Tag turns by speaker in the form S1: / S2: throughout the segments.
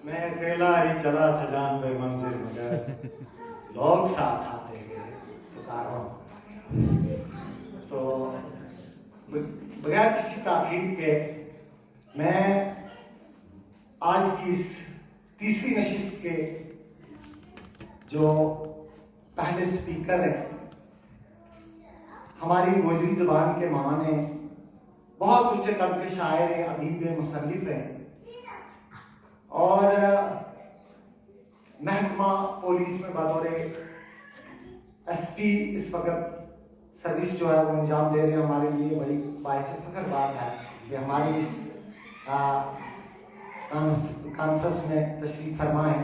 S1: میں اکیلا ہی چلا تھا جان بے منزل مگر لوگ ساتھ آتے گئے پکاروں تو بغیر کسی تاخیر کے میں آج کی اس تیسری نشست کے جو پہلے سپیکر ہیں ہماری گوجری زبان کے ماں نے بہت اونچے قد کے شاعر ہیں، ادیب ہیں، مصنف ہیں اور محکمہ پولیس میں بطور ایس پی اس وقت سروس جو ہے وہ انجام دے رہے ہیں. ہمارے لیے بڑی باعث فخر بات ہے کہ ہماری اس کانفرنس میں تشریف فرما ہے.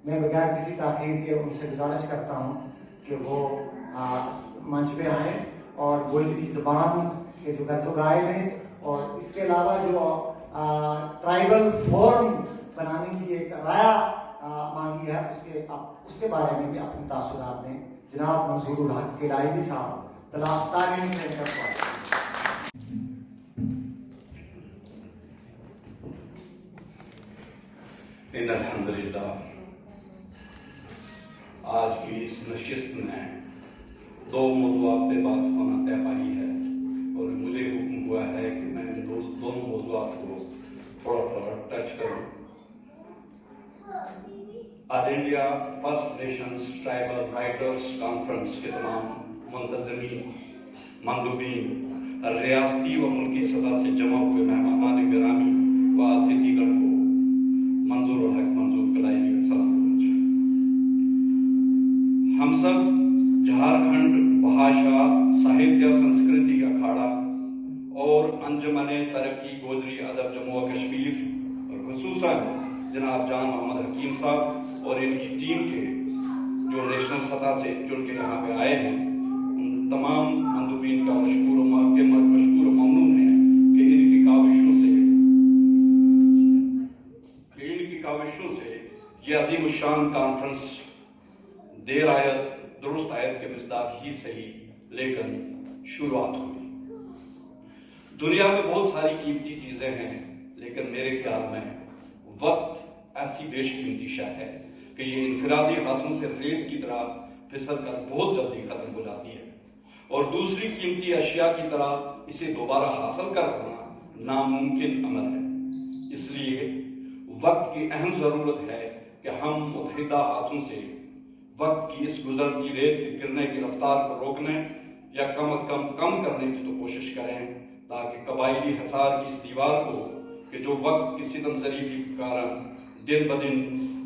S1: میں بغیر کسی تاخیر کے ان سے گزارش کرتا ہوں کہ وہ منچ پہ آئیں اور گوجری زبان کے جو غرض و قائل ہیں اور اس کے علاوہ جو ٹرائبل فورم بنانے کی ایک رائے مانگی ہے اس کے بارے میں بھی اپنے تاثرات دیں. جناب منظور الحق کلائیدی صاحب طلاق تعلیم سینٹر پر.
S2: ان الحمدللہ آج کی اس نشست میں دو موضوعات پہ بات ہونا طے پائی ہے اور مجھے حکم ہوا ہے کہ میں ان دونوں موضوعات کو تھوڑا ٹچ کروں. All India first nations tribal writers conference کے تمام منتظمین، مندوبین، ریاستی و ملکی سطح سے جمع ہوئے مہمان گرامی و آتیتھی گڑھ کو منظور الحق منظور کلائیدی کا سلام. ہم سب جھارکھنڈ بھاشا ساہتیہ سنسکرتی اکھاڑا اور انجمن ترقی گوجری ادب جموں و کشمیر اور خصوصاً جناب جان محمد حکیم صاحب اور ان کی ٹیم کے جو نیشنل سطح سے جڑ کے یہاں پہ آئے ہیں ان تمام مندوبین کا مشکور و ممنون ہیں کہ ان کی کاوشوں سے یہ عظیم الشان کانفرنس دیر آیت درست آیت کے مصداق ہی صحیح لیکن شروعات ہوئی. دنیا میں بہت ساری قیمتی چیزیں ہیں لیکن میرے خیال میں وقت ایسی بیش قیمتی شے ہے کہ یہ انفرادی ہاتھوں سے ریت کی طرح پھسل کر بہت جلدی ختم ہو جاتی ہے اور دوسری قیمتی اشیاء کی طرح اسے دوبارہ حاصل کر پانا ناممکن عمل ہے. اس لیے وقت کی اہم ضرورت ہے کہ ہم متحدہ ہاتھوں سے وقت کی اس گزرتی ریت کے گرنے کی رفتار کو روکنے یا کم از کم کرنے کی تو کوشش کریں تاکہ قبائلی حصار کی اس دیوار کو کہ جو وقت کی ستم ظریفی کے کارن دن بدن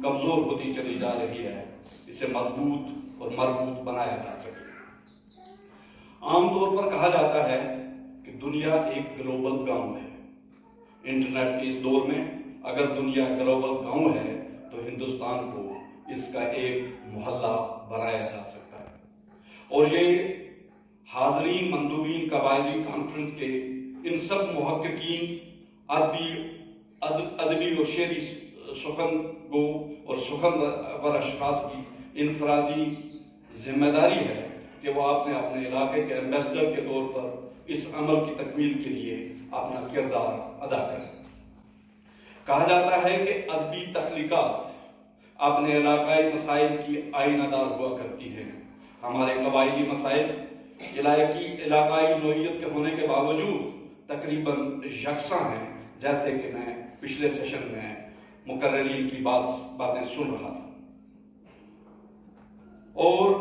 S2: کمزور ہوتی چلی جا رہی ہے اسے مضبوط اور مربوط بنایا جا سکے. عام طور پر کہا جاتا ہے کہ دنیا ایک گلوبل گاؤں ہے. انٹرنیٹ کے اس دور میں اگر دنیا گلوبل گاؤں ہے تو ہندوستان کو اس کا ایک محلہ بنایا جا سکتا ہے. اور یہ حاضرین مندوبین قبائلی کانفرنس کے ان سب محققین، ادبی اور شعری سخن گو اور سخن ور اشخاص کی انفرادی ذمہ داری ہے کہ وہ اپنے علاقے کے ایمبیسڈر کے طور پر اس عمل کی تکمیل کے لیے اپنا کردار ادا کریں. کہا جاتا ہے کہ ادبی تخلیقات اپنے علاقائی مسائل کی آئینہ دار ہوا کرتی ہے. ہمارے قبائلی مسائل علاقائی نوعیت کے ہونے کے باوجود تقریباً یکساں ہیں، جیسے کہ میں پچھلے سیشن میں مقررین کی باتیں سن رہا تھا. اور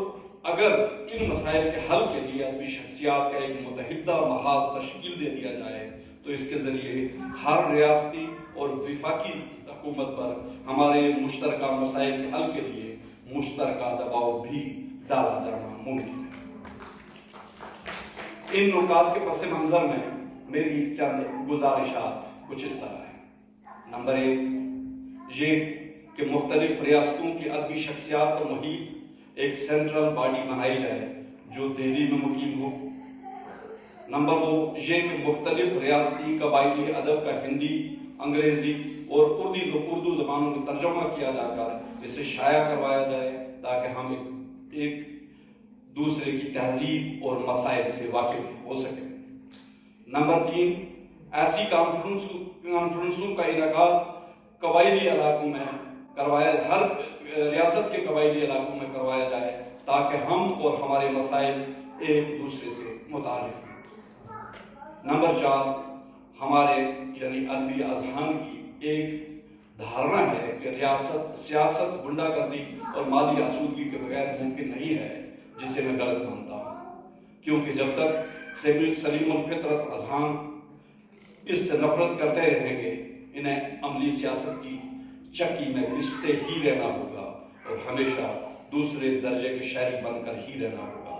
S2: اگر ان مسائل کے حل کے لیے ادبی شخصیات کا ایک متحدہ محاذ تشکیل دے دیا جائے تو اس کے ذریعے ہر ریاستی اور وفاقی حکومت پر ہمارے مشترکہ مسائل کے حل کے لیے مشترکہ دباؤ بھی ڈالا جانا ممکن ہے. ان نکات کے پس منظر میں میری چند گزارشات کچھ اس طرح ہیں. نمبر 1 یہ کہ مختلف ریاستوں کی ادبی شخصیات پر محیط ایک سینٹرل باڈی بنائی جائے جو دہلی میں مقیم ہو. نمبر 2 یہ کہ مختلف ریاستی قبائلی ادب کا ہندی، انگریزی اور اردو زبانوں میں ترجمہ کیا جا کر اسے شائع کروایا جائے تاکہ ہم ایک دوسرے کی تہذیب اور مسائل سے واقف ہو سکیں. نمبر 3 ایسی کانفرنسوں کا انعقاد قبائلی علاقوں میں کروایا، ہر ریاست کے قبائلی علاقوں میں کروایا جائے تاکہ ہم اور ہمارے مسائل ایک دوسرے سے متعارف ہوں۔ نمبر 4، ہمارے یعنی ادبی اذہان کی ایک دھارنا ہے کہ سیاست غنڈہ گردی اور مالی آسودگی کے بغیر ممکن نہیں ہے، جسے میں غلط مانتا ہوں، کیونکہ جب تک سلیم الفطرت اذہان اس سے نفرت کرتے رہیں گے، انہیں عملی سیاست کی چکی میں پستے ہی رہنا ہوگا اور ہمیشہ دوسرے درجے کے شہری بن کر ہی رہنا ہوگا،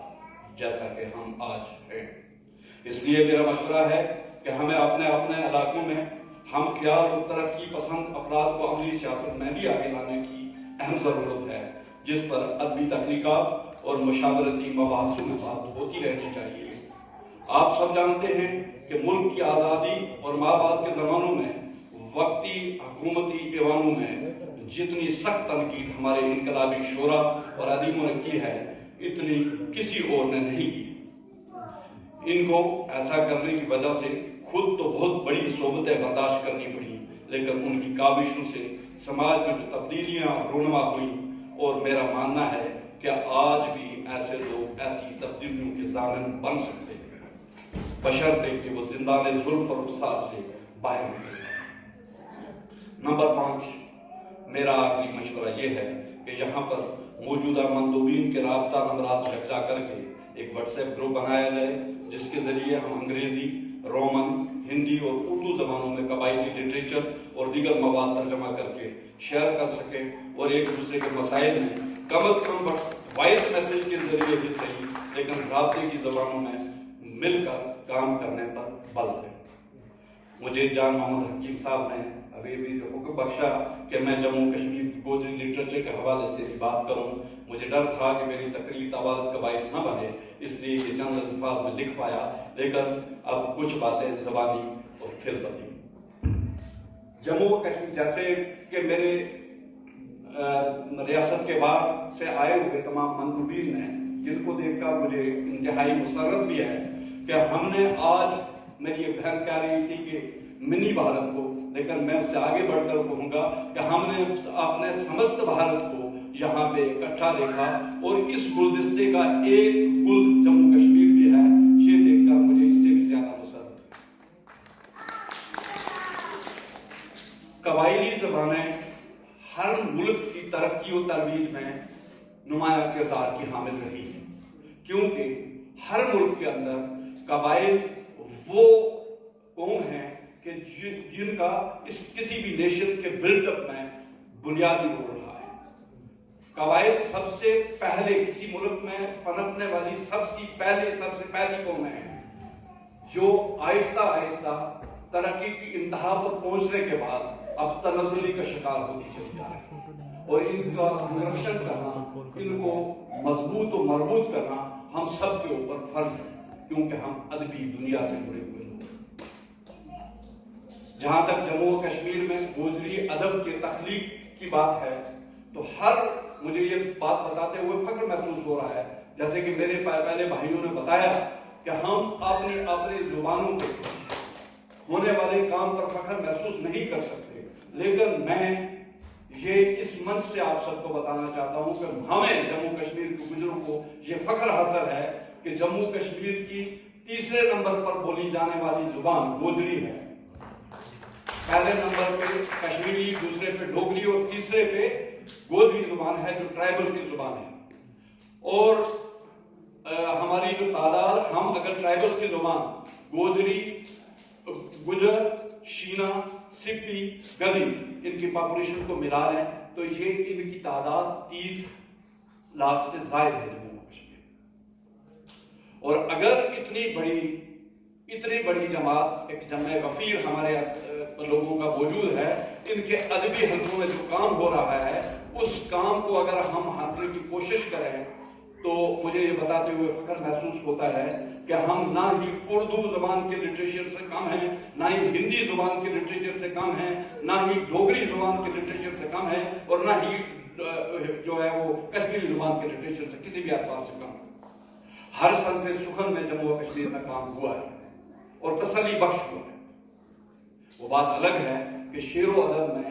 S2: جیسا کہ ہم آج ہیں۔ اس لیے میرا مشورہ ہے کہ ہمیں اپنے علاقوں میں ہم خیال اور ترقی پسند افراد کو عملی سیاست میں بھی آگے لانے کی اہم ضرورت ہے، جس پر ادبی تحقیقات اور مشاورتی مباحثوں میں بات ہوتی رہنی چاہیے۔ آپ سب جانتے ہیں کہ ملک کی آزادی اور مابعد کے زمانوں میں وقتی حکومتی ایوانوں میں جتنی سخت تنقید ہمارے انقلابی شعراء اور ادیبوں نے کی ہے، اتنی کسی اور نے نہیں کی۔ ان کو ایسا کرنے کی وجہ سے خود تو بہت بڑی صحبتیں برداشت کرنی پڑی، لیکن ان کی کاوشوں سے سماج میں جو تبدیلیاں رونما ہوئی، اور میرا ماننا ہے کہ آج بھی ایسے لوگ ایسی تبدیلیوں کے ضامن بن سکتے ہیں، بشرطے کہ وہ زندان زلف اور رخسار سے باہر نکلیں۔ نمبر 5، میرا آخری مشورہ یہ ہے کہ یہاں پر موجودہ مندوبین کے رابطہ نمبرات یکجا کر کے ایک واٹس ایپ گروپ بنایا جائے، جس کے ذریعے ہم انگریزی، رومن، ہندی اور اردو زبانوں میں قبائلی لٹریچر اور دیگر مواد ترجمہ کر کے شیئر کر سکیں، اور ایک دوسرے کے مسائل میں کم از کم وائس میسج کے ذریعے بھی صحیح لیکن رابطے کی زبانوں میں مل کر کام کرنے پر بل دیں۔ مجھے جان محمد حکیم صاحب نے ابھی بھی حکم بخشا کہ میں جموں کشمیر کی گوجری لٹریچر کے حوالے سے بھی بات کروں۔ مجھے ڈر تھا کہ میری تقریر طوالت کا باعث نہ بنے، اس لیے یہ چند الفاظ میں لکھ پایا، لیکن اب کچھ باتیں زبانی اور پھر بدی۔ جموں کشمیر جیسے کہ میرے ریاست کے باہر سے آئے ہوئے تمام مندوبین نے، جن کو دیکھ کر مجھے انتہائی مسرت بھی ہے کہ ہم نے آج، میری یہ بہن کہہ رہی تھی کہ منی بھارت کو، لیکن میں اس سے آگے بڑھ کر کہوں گا کہ ہم نے اپنے سمست بھارت کو یہاں پہ اکٹھا دیکھا، اور اس گلدستے کا ایک گل جموں کشمیر بھی ہے، یہ دیکھ کر مجھے اس سے بھی زیادہ مسرت۔ قبائلی زبانیں ہر ملک کی ترقی و ترویج میں نمایاں کردار کی حامل رہی ہیں، کیونکہ ہر ملک کے اندر قبائل وہ قوم ہیں کہ جن کا کسی بھی نیشن کے بلڈ اپ میں بنیادی رول رہا ہے۔ قبائل سب سے پہلے کسی ملک میں پنپنے والی سب سے پہلی قوم ہے، جو آہستہ آہستہ ترقی کی انتہا پر پہنچنے کے بعد اب تنزلی کا شکار ہوتی چلی جا رہی ہے، اور ان کا سنرکشن کرنا، ان کو مضبوط و مربوط کرنا ہم سب کے اوپر فرض ہے، کیونکہ ہم ادبی دنیا سے جڑے ہوئے لوگ۔ جہاں تک جموں و کشمیر میں گوجری ادب کے تخلیق کی بات ہے، تو مجھے یہ بات بتاتے ہوئے فخر محسوس ہو رہا ہے، جیسے کہ میرے پہلے بھائیوں نے بتایا کہ ہم اپنی زبانوں کے ہونے والے کام پر فخر محسوس نہیں کر سکتے، لیکن میں یہ اس منچ سے آپ سب کو بتانا چاہتا ہوں کہ ہمیں جموں کشمیر کے گجروں کو یہ فخر حاصل ہے کہ جموں کشمیر کی تیسرے نمبر پر بولی جانے والی زبان گوجری ہے، پہلے نمبر پہ کشمیری، دوسرے پہ ڈوگری، اور تیسرے پہ گوجری زبان ہے جو ٹرائبل کی زبان ہے۔ اور ہماری جو تعداد، ہم اگر ٹرائبلز کی زبان گوجری، گجر، شینا، سپی، گدی، ان کی پاپولیشن کو ملا لیں تو یہ ان کی تعداد 30 لاکھ سے زائد ہے جموں کشمیر۔ اور اگر اتنی بڑی جماعت، ایک جمع غفیر ہمارے لوگوں کا موجود ہے، ان کے ادبی حلقوں میں جو کام ہو رہا ہے، اس کام کو اگر ہم ہانکنے کی کوشش کریں تو مجھے یہ بتاتے ہوئے فخر محسوس ہوتا ہے کہ ہم نہ ہی اردو زبان کے لٹریچر سے کم ہیں، نہ ہی ہندی زبان کے لٹریچر سے کم ہیں، نہ ہی ڈوگری زبان کے لٹریچر سے کم ہیں، اور نہ ہی جو ہے وہ کشمیری زبان کے لٹریچر سے کسی بھی اعتبار سے کم ہے۔ ہر صنف سخن میں جموں و کشمیر میں کام ہوا ہے اور تسلی بخش ہوا ہے۔ وہ بات الگ ہے کہ شعر و ادب میں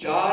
S2: 4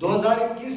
S1: 2021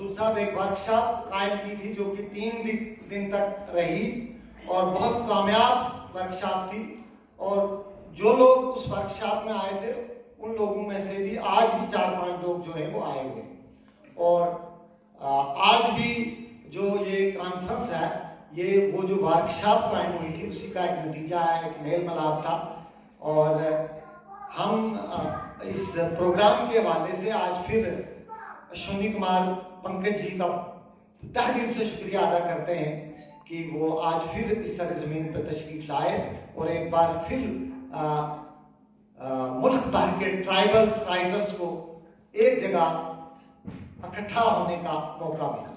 S1: حضور صاحب ایک ورکشاپ قائم کی تھی جو کہ 3 دن تک رہی اور بہت کامیاب ورکشاپ تھی، اور جو لوگ اس ورکشاپ میں آئے تھے ان لوگوں میں سے بھی آج بھی 4-5 لوگ جو ہیں وہ آئے ہوئے، اور آج بھی جو یہ کانفرنس ہے یہ وہ جو ورکشاپ قائم ہوئی تھی اسی کا ایک نتیجہ ہے، ایک میل ملاپ تھا. اور ہم اس پروگرام کے حوالے سے آج پھر اشونی کمار پنکج جی کا تہ دل سے شکریہ ادا کرتے ہیں کہ وہ آج پھر اس سرزمین پہ تشریف لائے اور ایک بار پھر ملک بھر کے ٹرائبلز رائٹرز کو ایک جگہ اکٹھا ہونے کا موقع ملا.